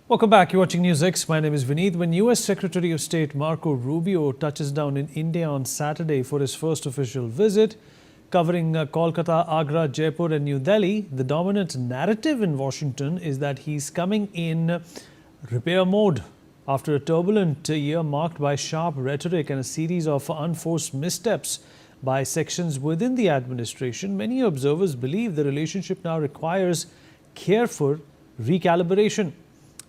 Welcome back. You're watching News X. My name is Vineet. When U.S. Secretary of State Marco Rubio touches down in India on Saturday for his first official visit, covering Kolkata, Agra, Jaipur and New Delhi, the dominant narrative in Washington is that he's coming in repair mode. After a turbulent year marked by sharp rhetoric and a series of unforced missteps by sections within the administration, many observers believe the relationship now requires careful recalibration.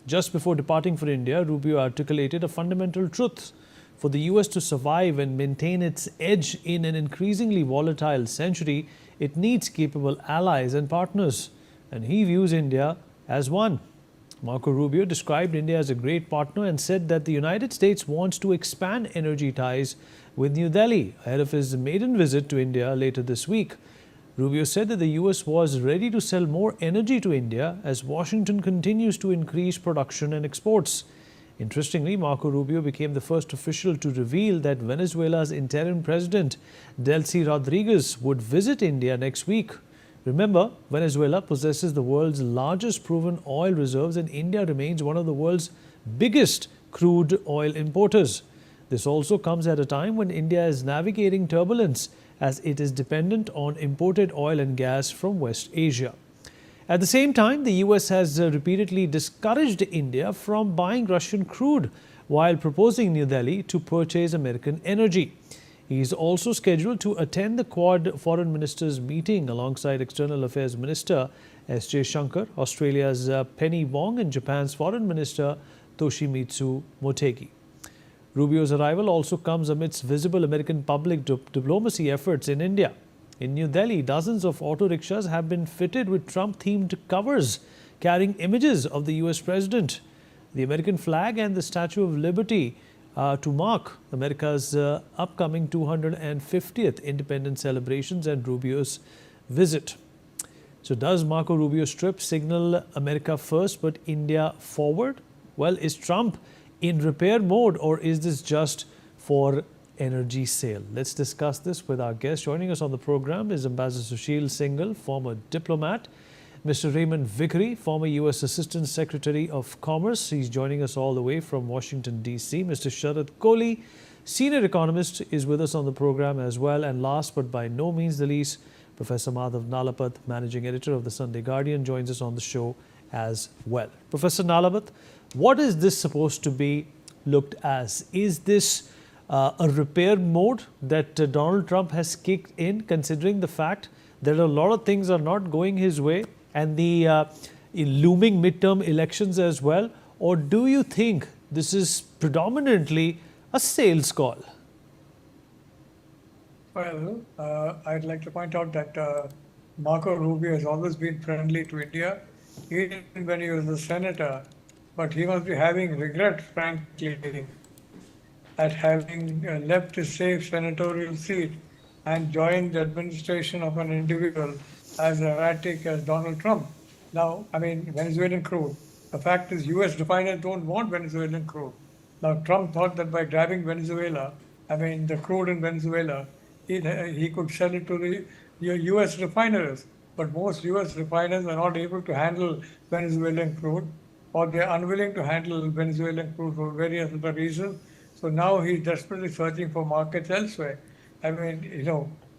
Just before departing for India, Rubio articulated a fundamental truth. For the US to survive and maintain its edge in an increasingly volatile century, it needs capable allies and partners. And he views India as one. Marco Rubio described India as a great partner and said that the United States wants to expand energy ties with New Delhi ahead of his maiden visit to India later this week. Rubio said that the US was ready to sell more energy to India as Washington continues to increase production and exports. Interestingly, Marco Rubio became the first official to reveal that Venezuela's interim president, Delcy Rodriguez, would visit India next week. Remember, Venezuela possesses the world's largest proven oil reserves and India remains one of the world's biggest crude oil importers. This also comes at a time when India is navigating turbulence as it is dependent on imported oil and gas from West Asia. At the same time, the US has repeatedly discouraged India from buying Russian crude while proposing New Delhi to purchase American energy. He is also scheduled to attend the Quad Foreign Ministers meeting alongside External Affairs Minister S. Jaishankar, Australia's Penny Wong and Japan's Foreign Minister Toshimitsu Motegi. Rubio's arrival also comes amidst visible American public diplomacy efforts in India. In New Delhi, dozens of auto rickshaws have been fitted with Trump-themed covers carrying images of the US president, the American flag and the Statue of Liberty to mark America's upcoming 250th independence celebrations and Rubio's visit. So does Marco Rubio's trip signal America first but India forward? Well, is Trump in repair mode or is this just for energy sale? Let's discuss this with our guest. Joining us on the program is Ambassador Sushil Singhal, former diplomat, Mr. Raymond Vickery, former US Assistant Secretary of Commerce. He's joining us all the way from Washington, D.C. Mr. Sharad Kohli, senior economist, is with us on the program as well. And last but by no means the least, Professor Madhav Nalapat, managing editor of the Sunday Guardian, joins us on the show as well. Professor Nalapat, what is this supposed to be looked as? Is this a repair mode that Donald Trump has kicked in, considering the fact that a lot of things are not going his way and the looming midterm elections as well? Or do you think this is predominantly a sales call? Well, I'd like to point out that Marco Rubio has always been friendly to India, even when he was a senator. But he must be having regret, frankly, at having left his safe senatorial seat and joined the administration of an individual as erratic as Donald Trump. Now, I mean, Venezuelan crude. The fact is, US refiners don't want Venezuelan crude. Now, Trump thought that by grabbing Venezuela, I mean, the crude in Venezuela, he could sell it to the US refiners. But most US refiners are not able to handle Venezuelan crude, or they're unwilling to handle Venezuelan crude for various other reasons. So now he's desperately searching for markets elsewhere. I mean,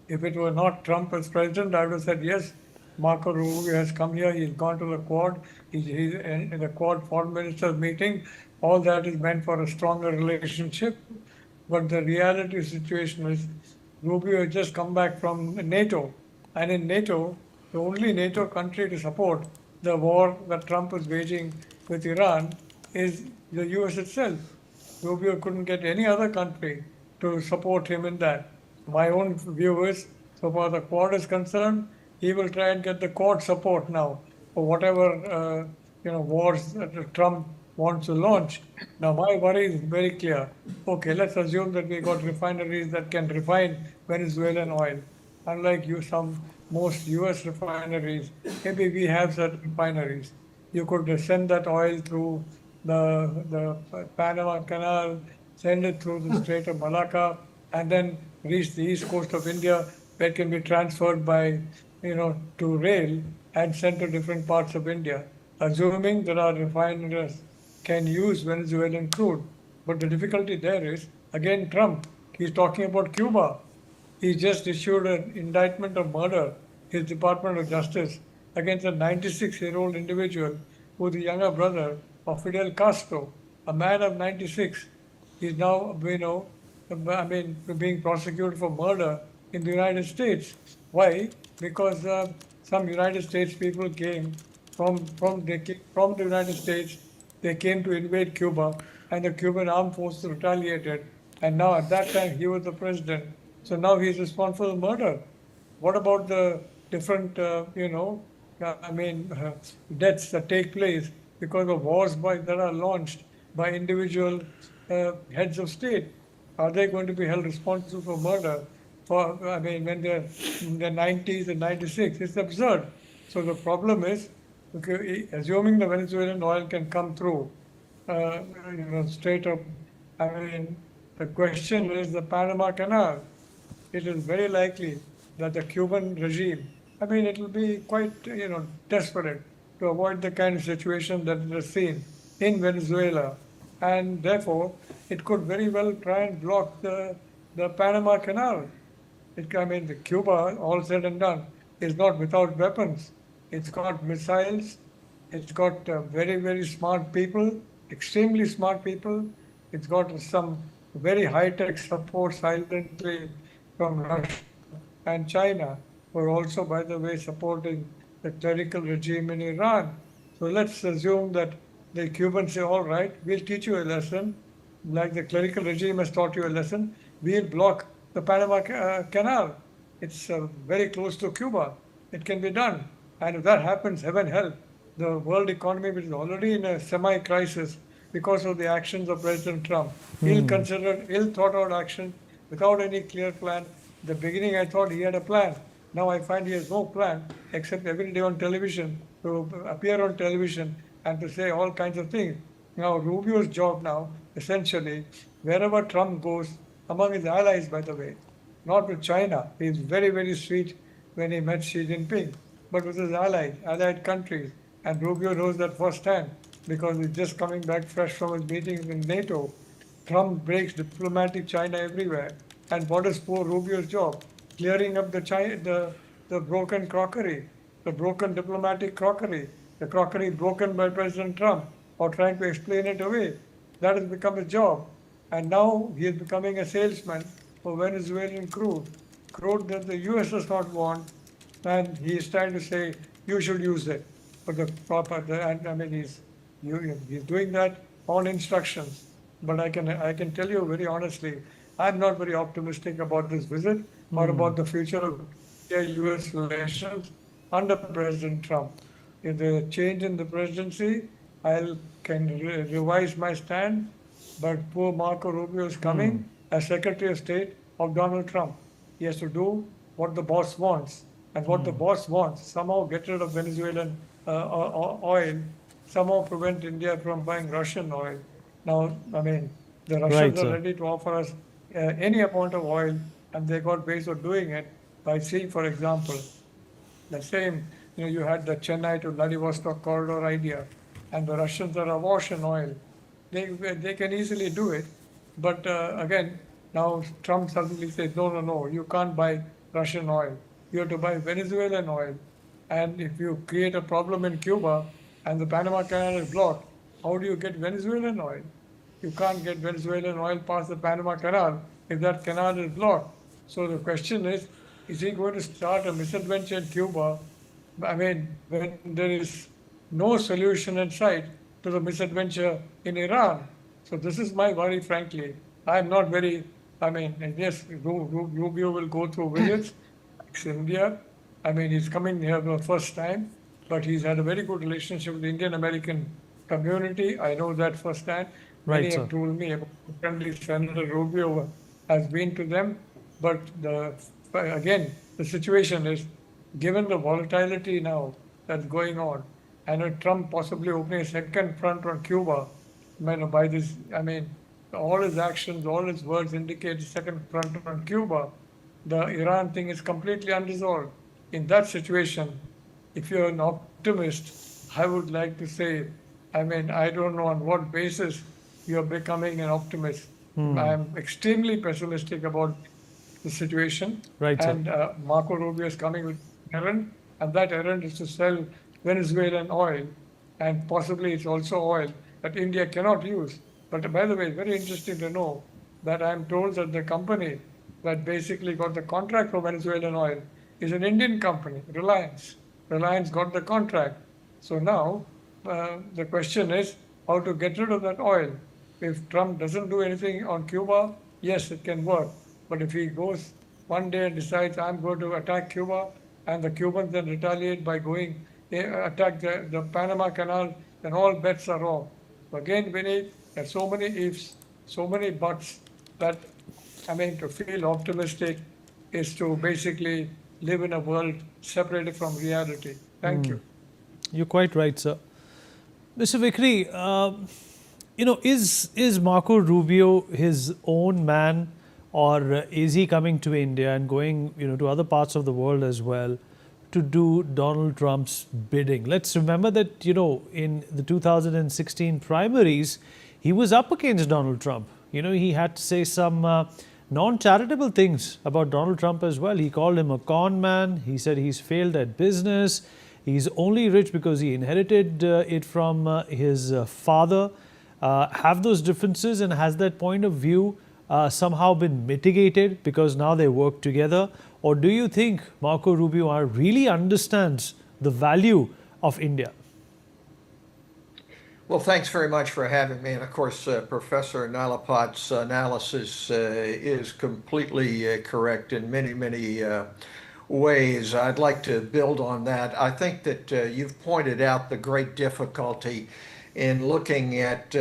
if it were not Trump as president, I would have said, yes, Marco Rubio has come here, he's gone to the Quad, he's in the Quad Foreign Ministers meeting. All that is meant for a stronger relationship. But the reality situation is Rubio has just come back from NATO. And in NATO, the only NATO country to support the war that Trump is waging with Iran is the US itself. Rubio couldn't get any other country to support him in that. My own view is, so far the Quad is concerned, he will try and get the Quad support now for whatever wars that Trump wants to launch. Now my worry is very clear. Okay, let's assume that we got refineries that can refine Venezuelan oil. Unlike most US refineries, maybe we have certain refineries. You could send that oil through the Panama Canal, send it through the Strait of Malacca, and then reach the east coast of India, where it can be transferred by, to rail and sent to different parts of India. Assuming there are refineries can use Venezuelan crude. But the difficulty there is, again, Trump, he's talking about Cuba. He just issued an indictment of murder, his Department of Justice, against a 96-year-old individual who is the younger brother of Fidel Castro, a man of 96. He's now, being prosecuted for murder in the United States. Why? Because some United States people came from the United States. They came to invade Cuba, and the Cuban armed forces retaliated. And now, at that time, he was the president. So now he's responsible for murder. What about the different, deaths that take place because of wars that are launched by individual heads of state? Are they going to be held responsible for murder? When they're in their 90s and 96, it's absurd. So the problem is, okay, assuming the Venezuelan oil can come through, straight up. I mean, the question is the Panama Canal. It is very likely that the Cuban regime, it will be quite, desperate to avoid the kind of situation that it has seen in Venezuela. And therefore, it could very well try and block the Panama Canal. The Cuba, all said and done, is not without weapons. It's got missiles. It's got very, very smart people, extremely smart people. It's got some very high-tech support silently from Russia and China, who are also, by the way, supporting the clerical regime in Iran. So let's assume that the Cubans say, all right, we'll teach you a lesson, like the clerical regime has taught you a lesson. We'll block the Panama Canal. It's very close to Cuba. It can be done. And if that happens, heaven help, the world economy, which is already in a semi-crisis because of the actions of President Trump, ill-considered, ill-thought-out action without any clear plan. In the beginning, I thought he had a plan. Now I find he has no plan except every day on television, to appear on television and to say all kinds of things. Now, Rubio's job now, essentially, wherever Trump goes, among his allies, by the way, not with China. He's very, very sweet when he met Xi Jinping, but with his allied countries. And Rubio knows that firsthand because he's just coming back fresh from his meetings in NATO. Trump breaks diplomatic China everywhere. And what is poor Rubio's job? Clearing up the broken crockery, the broken diplomatic crockery, the crockery broken by President Trump, or trying to explain it away. That has become his job. And now he is becoming a salesman for Venezuelan crude that the US does not want, and he is trying to say, you should use it for the proper, he's doing that on instructions. But I can tell you very honestly, I'm not very optimistic about this visit or about the future of US relations under President Trump. If there's a change in the presidency, I can revise my stand, but poor Marco Rubio is coming as Secretary of State of Donald Trump. He has to do what the boss wants. And what the boss wants, somehow get rid of Venezuelan oil, somehow prevent India from buying Russian oil. Now, the Russians are ready to offer us any amount of oil, and they got ways of doing it by seeing, for example, the same, you had the Chennai to Vladivostok corridor idea, and the Russians are awash in oil. They can easily do it. But again, now Trump suddenly says, no, you can't buy Russian oil. You have to buy Venezuelan oil. And if you create a problem in Cuba and the Panama Canal is blocked, how do you get Venezuelan oil? You can't get Venezuelan oil past the Panama Canal if that canal is blocked. So the question is he going to start a misadventure in Cuba? When there is no solution in sight to the misadventure in Iran. So this is my worry, frankly. I'm not very, yes, Rubio will go through visits. India. He's coming here for the first time, but he's had a very good relationship with the Indian American community. I know that firsthand. Many have told me about friendly Senator Rubio has been to them. But again, the situation is, given the volatility now that's going on, and with Trump possibly opening a second front on Cuba, by this, all his actions, all his words indicate a second front on Cuba. The Iran thing is completely unresolved. In that situation, if you're an optimist, I would like to say, I mean, I don't know on what basis you're becoming an optimist. I'm extremely pessimistic about the situation. Right, sir. And Marco Rubio is coming with an errand, and that errand is to sell Venezuelan oil, and possibly it's also oil that India cannot use. But by the way, it's very interesting to know that I'm told that the company that basically got the contract for Venezuelan oil is an Indian company, Reliance. Reliance got the contract. So now the question is how to get rid of that oil. If Trump doesn't do anything on Cuba, yes, it can work. But if he goes one day and decides, I'm going to attack Cuba, and the Cubans then retaliate by going attack the Panama Canal, then all bets are off. So again, we need there's so many ifs, so many buts that I mean to feel optimistic is to basically live in a world separated from reality. Thank you. You're quite right, sir. Mr. Vikri, is Marco Rubio his own man, or is he coming to India and going, to other parts of the world as well to do Donald Trump's bidding? Let's remember that, in the 2016 primaries, he was up against Donald Trump. He had to say some non-charitable things about Donald Trump as well. He called him a con man. He said he's failed at business. He's only rich because he inherited it from his father. Have those differences, and has that point of view somehow been mitigated because now they work together? Or do you think Marco Rubio really understands the value of India? Well, thanks very much for having me. And of course, Professor Nalapat's analysis is completely correct in many, many ways. I'd like to build on that. I think that you've pointed out the great difficulty in looking at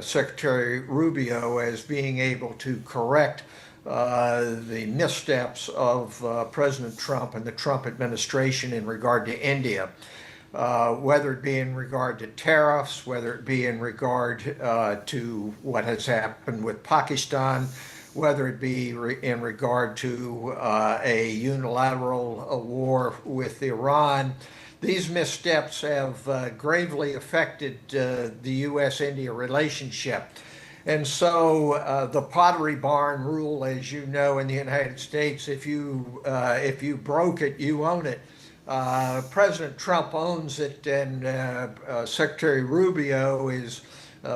Secretary Rubio as being able to correct the missteps of President Trump and the Trump administration in regard to India. Whether it be in regard to tariffs, whether it be in regard to what has happened with Pakistan, whether it be in regard to a unilateral war with Iran. These missteps have gravely affected the U.S.-India relationship. And so the Pottery Barn rule, as you know, in the United States, if you broke it, you own it. President Trump owns it, and Secretary Rubio is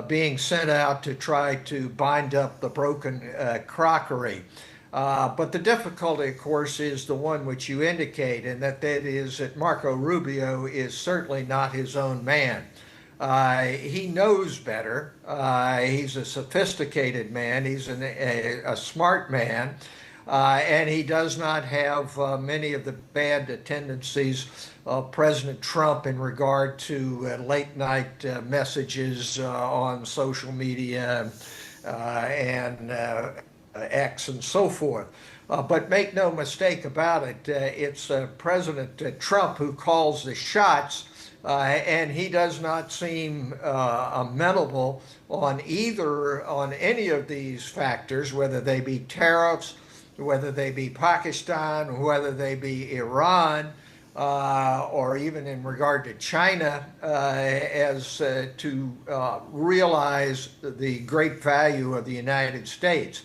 being sent out to try to bind up the broken crockery. But the difficulty, of course, is the one which you indicate, and that is that Marco Rubio is certainly not his own man. He knows better. He's a sophisticated man. He's a smart man. And he does not have many of the bad tendencies of President Trump in regard to late night messages on social media and X and so forth. But make no mistake about it, it's President Trump who calls the shots, and he does not seem amenable on any of these factors, whether they be tariffs, whether they be Pakistan, whether they be Iran, or even in regard to China, as to realize the great value of the United States.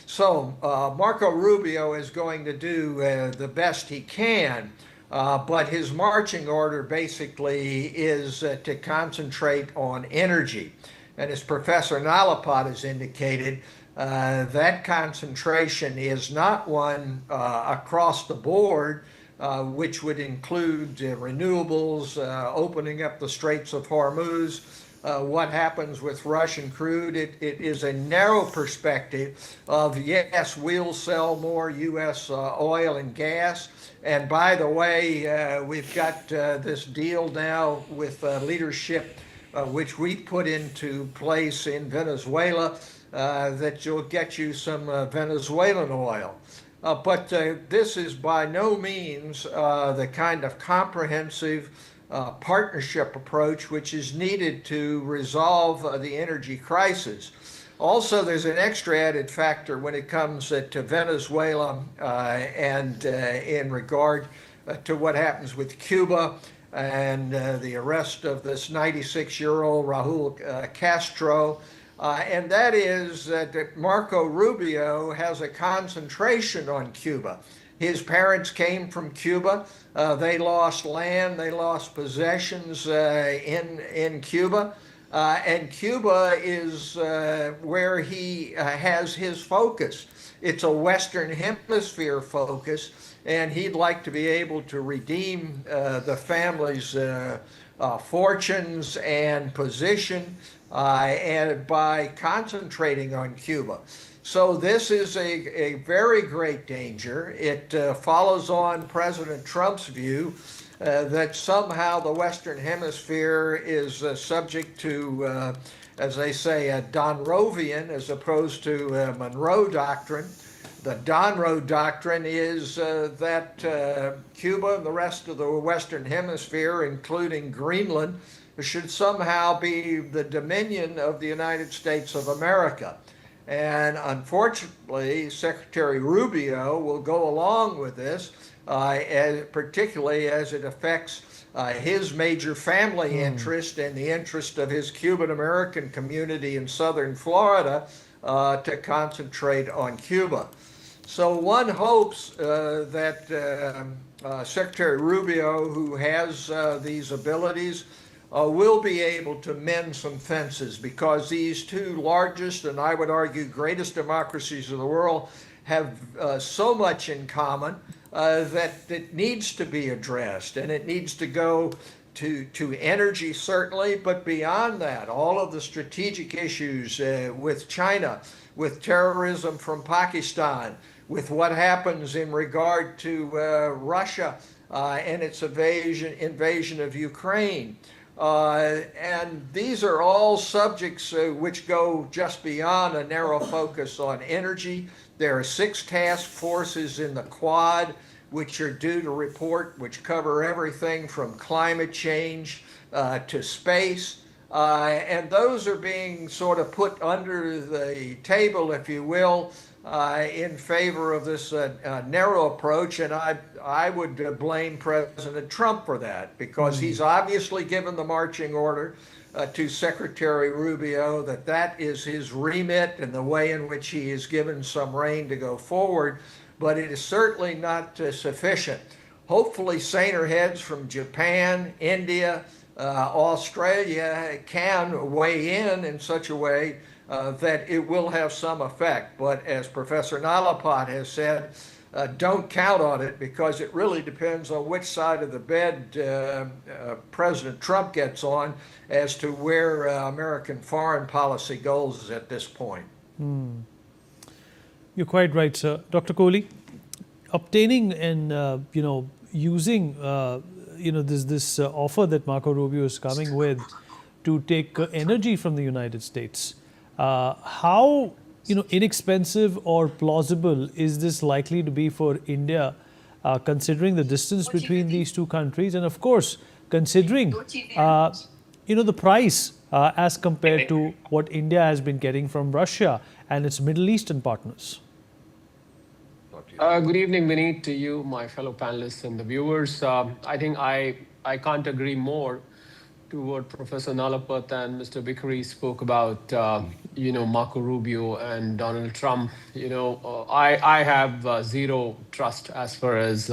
So Marco Rubio is going to do the best he can, but his marching order basically is to concentrate on energy. And as Professor Nalapat has indicated, that concentration is not one across the board, which would include renewables, opening up the Straits of Hormuz, what happens with Russian crude. It is a narrow perspective of, yes, we'll sell more U.S. oil and gas. And by the way, we've got this deal now with leadership, which we put into place in Venezuela, that will get you some Venezuelan oil. But this is by no means the kind of comprehensive partnership approach which is needed to resolve the energy crisis. Also, there's an extra added factor when it comes to Venezuela and in regard to what happens with Cuba. and the arrest of this 96-year-old Raul Castro. And that is that Marco Rubio has a concentration on Cuba. His parents came from Cuba. They lost land, they lost possessions in Cuba. And Cuba is where he has his focus. It's a Western Hemisphere focus, and he'd like to be able to redeem the family's fortunes and position and by concentrating on Cuba. So this is a very great danger. It follows on President Trump's view that somehow the Western Hemisphere is subject to, as they say, a Donrovian as opposed to Monroe Doctrine. The Donroe Doctrine is that Cuba and the rest of the Western Hemisphere, including Greenland, should somehow be the dominion of the United States of America. And unfortunately, Secretary Rubio will go along with this, particularly as it affects his major family interest and the interest of his Cuban American community in southern Florida to concentrate on Cuba. So one hopes that Secretary Rubio, who has these abilities, will be able to mend some fences, because these two largest and I would argue greatest democracies of the world have so much in common that it needs to be addressed, and it needs to go to energy certainly, but beyond that, all of the strategic issues with China, with terrorism from Pakistan, with what happens in regard to Russia and its invasion of Ukraine. And these are all subjects which go just beyond a narrow focus on energy. There are 6 task forces in the Quad which are due to report, which cover everything from climate change to space. And those are being sort of put under the table, if you will, in favor of this narrow approach. And I would blame President Trump for that, because he's obviously given the marching order to Secretary Rubio that is his remit and the way in which he is given some rein to go forward, but it is certainly not sufficient. Hopefully saner heads from Japan, India, Australia can weigh in such a way that it will have some effect. But as Professor Nalapat has said, don't count on it, because it really depends on which side of the bed President Trump gets on as to where American foreign policy goes at this point. You're quite right, sir. Dr. Kohli, obtaining and using this offer that Marco Rubio is coming with to take energy from the United States, how inexpensive or plausible is this likely to be for India, considering the distance between these two countries, and of course considering the price as compared to what India has been getting from Russia and its Middle Eastern partners? Good evening, Vineet, to you, my fellow panelists and the viewers. I think I can't agree more to what Professor Nalapat and Mr. Vickery spoke about, Marco Rubio and Donald Trump. I have zero trust as far as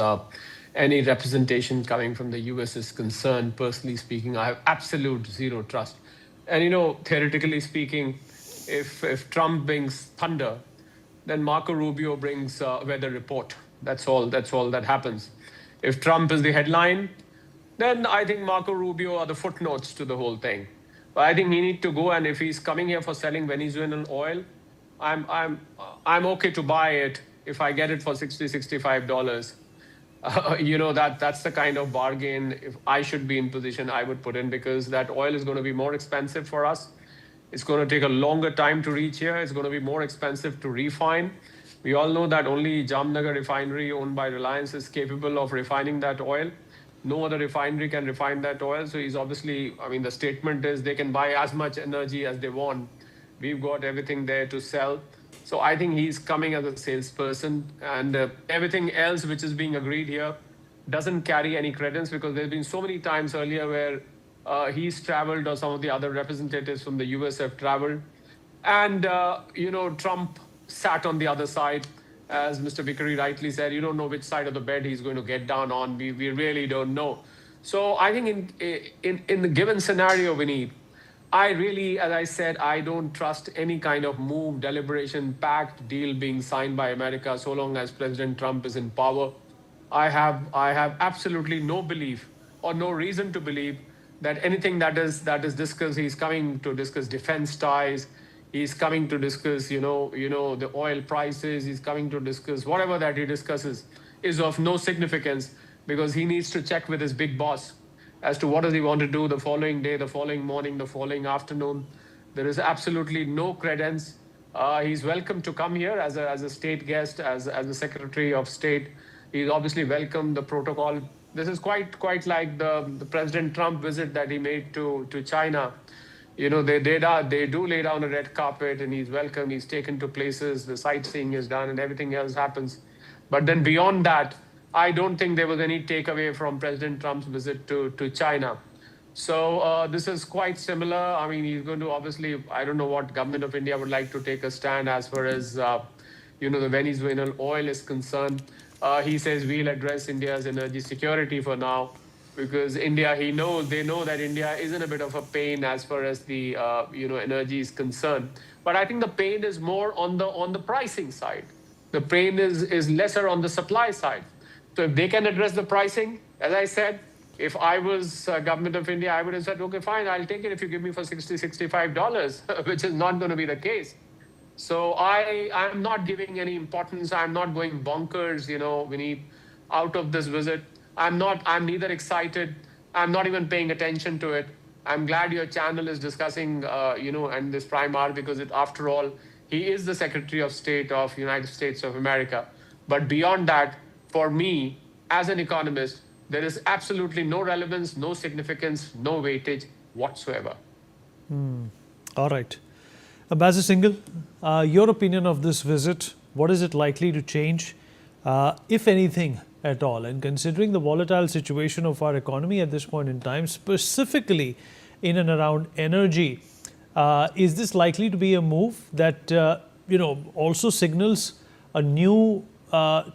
any representation coming from the US is concerned. Personally speaking, I have absolute zero trust. And, theoretically speaking, if Trump brings thunder, then Marco Rubio brings a weather report. That's all that happens. If Trump is the headline, then I think Marco Rubio are the footnotes to the whole thing. But I think he need to go, and if he's coming here for selling Venezuelan oil, I'm okay to buy it if I get it for $60-65. That's the kind of bargain, if I should be in position, I would put in, because that oil is going to be more expensive for us. It's going to take a longer time to reach here. It's going to be more expensive to refine. We all know that only Jamnagar refinery owned by Reliance is capable of refining that oil. No other refinery can refine that oil. So he's obviously, the statement is they can buy as much energy as they want. We've got everything there to sell. So I think he's coming as a salesperson, and everything else which is being agreed here, doesn't carry any credence, because there's been so many times earlier where he's traveled, or some of the other representatives from the US have traveled, and Trump sat on the other side. As Mr. Vickery rightly said, you don't know which side of the bed he's going to get down on. We really don't know. So I think in the given scenario, Vineet, I really, as I said, I don't trust any kind of move, deliberation, pact, deal being signed by America so long as President Trump is in power. I have absolutely no belief, or no reason to believe, that anything that is discussed. He's coming to discuss defense ties. He's coming to discuss, the oil prices. He's coming to discuss whatever that he discusses is of no significance, because he needs to check with his big boss as to what does he want to do the following day, the following morning, the following afternoon. There is absolutely no credence. He's welcome to come here as a state guest, as a Secretary of State. He's obviously welcome. The protocol. This is quite like the President Trump visit that he made to China. They do lay down a red carpet, and he's welcome. He's taken to places. The sightseeing is done, and everything else happens. But then beyond that, I don't think there was any takeaway from President Trump's visit to China. So this is quite similar. I mean, he's going to obviously, I don't know what government of India would like to take a stand as far as, the Venezuelan oil is concerned. He says we'll address India's energy security for now, because they know that India is in a bit of a pain as far as the, energy is concerned. But I think the pain is more on the pricing side. The pain is lesser on the supply side. So if they can address the pricing, as I said, if I was government of India, I would have said, okay, fine, I'll take it if you give me for $60, $65, which is not going to be the case. So I'm not giving any importance. I'm not going bonkers, Vineet, out of this visit. I'm neither excited. I'm not even paying attention to it. I'm glad your channel is discussing, and this Prime Hour, because after all, he is the Secretary of State of United States of America. But beyond that, for me, as an economist, there is absolutely no relevance, no significance, no weightage whatsoever. All right. Ambassador Singhal, your opinion of this visit, what is it likely to change, if anything at all? And considering the volatile situation of our economy at this point in time, specifically in and around energy, is this likely to be a move that, also signals a new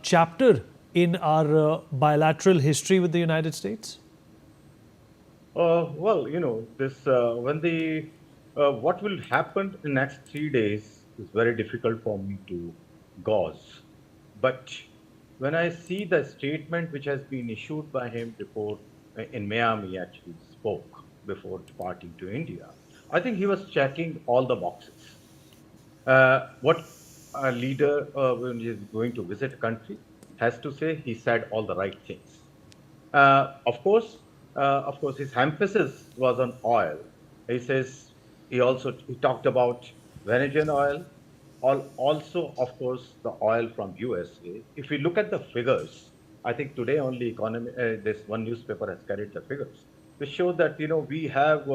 chapter in our bilateral history with the United States? What will happen in the next 3 days is very difficult for me to gauge. But when I see the statement which has been issued by him before in Miami, actually spoke before departing to India, I think he was checking all the boxes. What a leader, when he is going to visit a country, has to say, he said all the right things. Of course, his emphasis was on oil. He says he talked about Venezuelan oil, also, of course, the oil from USA. If we look at the figures, I think today only this one newspaper has carried the figures, which show that we have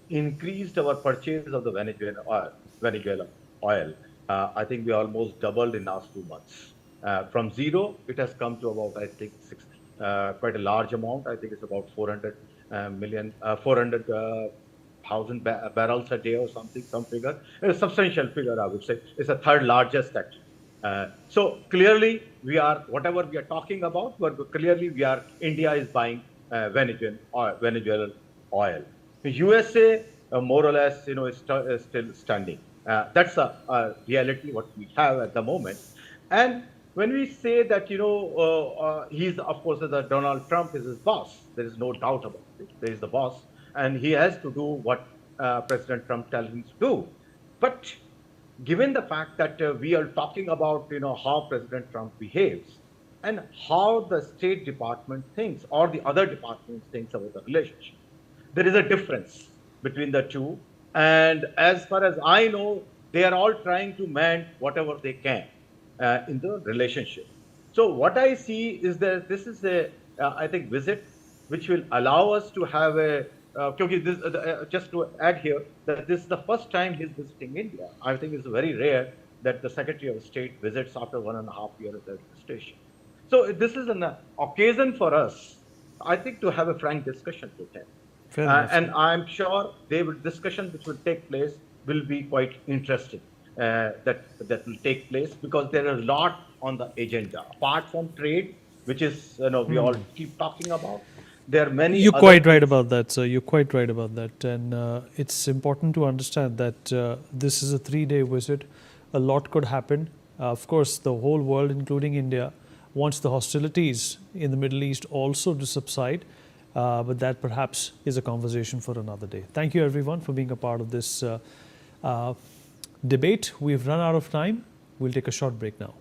increased our purchase of the Venezuela oil. I think we almost doubled in last 2 months. From zero, it has come to about, I think, quite a large amount. I think it's about 400,000 barrels a day or something, some figure. A substantial figure, I would say. It's the third largest, actually. So clearly, whatever we are talking about, India is buying Venezuelan oil. The USA, more or less, is still standing. That's a reality what we have at the moment. And when we say that, he's, of course, Donald Trump is his boss, there is no doubt about it. There is the boss, and he has to do what President Trump tells him to do. But given the fact that we are talking about, how President Trump behaves and how the State Department thinks, or the other departments thinks about the relationship, there is a difference between the two. And as far as I know, they are all trying to mend whatever they can in the relationship. So what I see is that this is I think, visit which will allow us to have just to add here, that this is the first time he's visiting India. I think it's very rare that the Secretary of State visits after 1.5 years of administration. So this is an occasion for us, I think, to have a frank discussion with him. Fair enough. And I'm sure discussion which will take place will be quite interesting. That will take place because there is a lot on the agenda apart from trade, which is we all keep talking about. There are many. You're other quite right things. about that, sir. You're quite right about that. And it's important to understand that this is a 3-day visit. A lot could happen. Of course, the whole world, including India, wants the hostilities in the Middle East also to subside. But that perhaps is a conversation for another day. Thank you, everyone, for being a part of this debate. We've run out of time. We'll take a short break now.